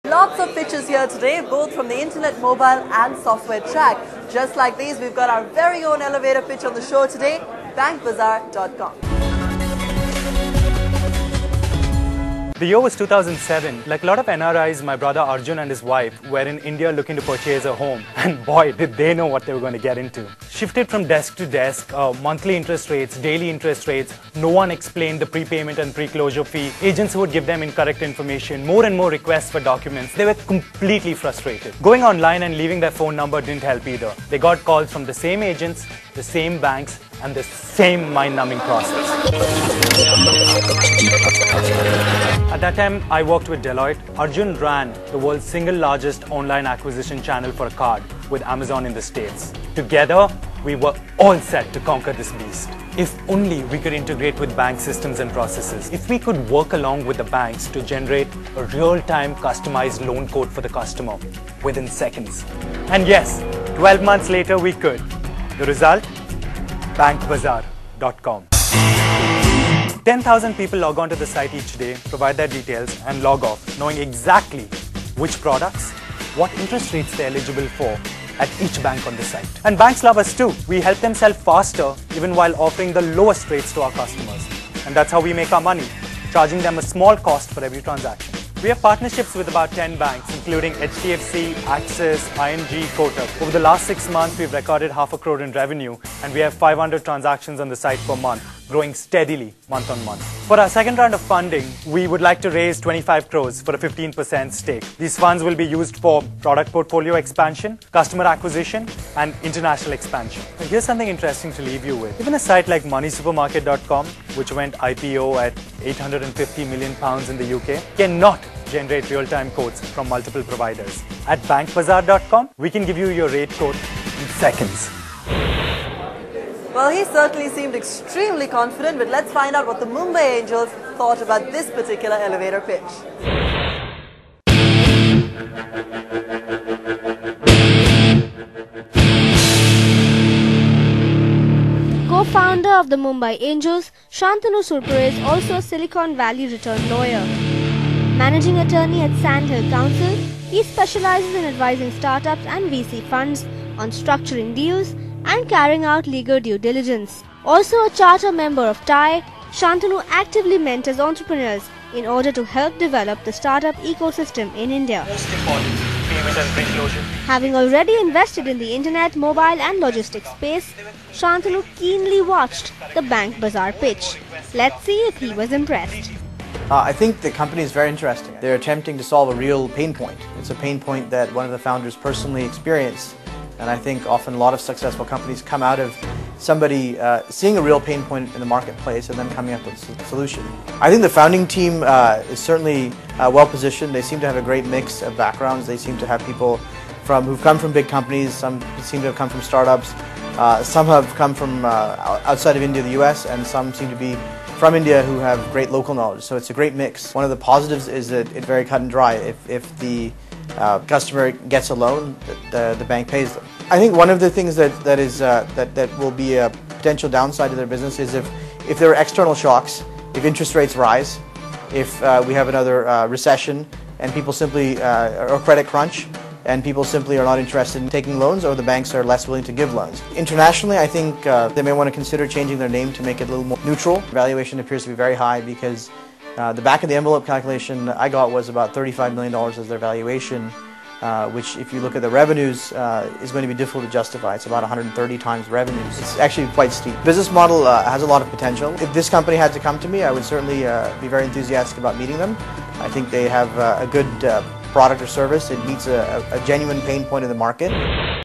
Lots of pitches here today, both from the internet, mobile and software track. Just like these, we've got our very own elevator pitch on the show today, BankBazaar.com. The year was 2007. Like a lot of NRIs, my brother Arjun and his wife were in India looking to purchase a home. And boy, did they know what they were going to get into. Shifted from desk to desk, monthly interest rates, daily interest rates. No one explained the prepayment and pre-closure fee. Agents who would give them incorrect information. More and more requests for documents. They were completely frustrated. Going online and leaving their phone number didn't help either. They got calls from the same agents, the same banks, and the same mind-numbing process. At that time, I worked with Deloitte. Arjun ran the world's single largest online acquisition channel for a card with Amazon in the States. Together, we were all set to conquer this beast. If only we could integrate with bank systems and processes. If we could work along with the banks to generate a real-time customized loan code for the customer within seconds. And yes, 12 months later, we could. The result? BankBazaar.com. 10,000 people log on to the site each day, provide their details and log off, knowing exactly which products, what interest rates they're eligible for at each bank on the site. And banks love us too. We help them sell faster even while offering the lowest rates to our customers. And that's how we make our money, charging them a small cost for every transaction. We have partnerships with about 10 banks, including HDFC, Axis, ING, Kotak. Over the last 6 months, we've recorded half a crore in revenue, and we have 500 transactions on the site per month, growing steadily month on month. For our second round of funding, we would like to raise 25 crores for a 15% stake. These funds will be used for product portfolio expansion, customer acquisition, and international expansion. And here's something interesting to leave you with. Even a site like moneysupermarket.com, which went IPO at £850 million in the UK, cannot generate real-time quotes from multiple providers. At BankBazaar.com, we can give you your rate quote in seconds. Well, he certainly seemed extremely confident, but let's find out what the Mumbai Angels thought about this particular elevator pitch. Co-founder of the Mumbai Angels, Shantanu Surpur is also a Silicon Valley returned lawyer. Managing attorney at Sandhill Council, he specializes in advising startups and VC funds on structuring deals and carrying out legal due diligence. Also a charter member of TIE, Shantanu actively mentors entrepreneurs in order to help develop the startup ecosystem in India. Most important, payment and pre-closure. Having already invested in the internet, mobile and logistics space, Shantanu keenly watched the BankBazaar pitch. Let's see if he was impressed. I think the company is very interesting. They're attempting to solve a real pain point. It's a pain point that one of the founders personally experienced. And I think often a lot of successful companies come out of somebody seeing a real pain point in the marketplace and then coming up with a solution. I think the founding team is certainly well positioned. They seem to have a great mix of backgrounds. They seem to have people who've come from big companies. Some seem to have come from startups. Some have come from outside of India, the US, and some seem to be from India who have great local knowledge. So it's a great mix. One of the positives is that it's very cut and dry. If the customer gets a loan, the bank pays them. I think one of the things that will be a potential downside to their business is if there are external shocks, if interest rates rise, if we have another recession and people simply, or credit crunch, and people simply are not interested in taking loans, or the banks are less willing to give loans. Internationally, I think they may want to consider changing their name to make it a little more neutral. Valuation appears to be very high because the back of the envelope calculation I got was about $35 million as their valuation, which if you look at the revenues is going to be difficult to justify. It's about 130 times revenues. It's actually quite steep. Business model has a lot of potential. If this company had to come to me, I would certainly be very enthusiastic about meeting them. I think they have a good product or service. It meets a genuine pain point in the market.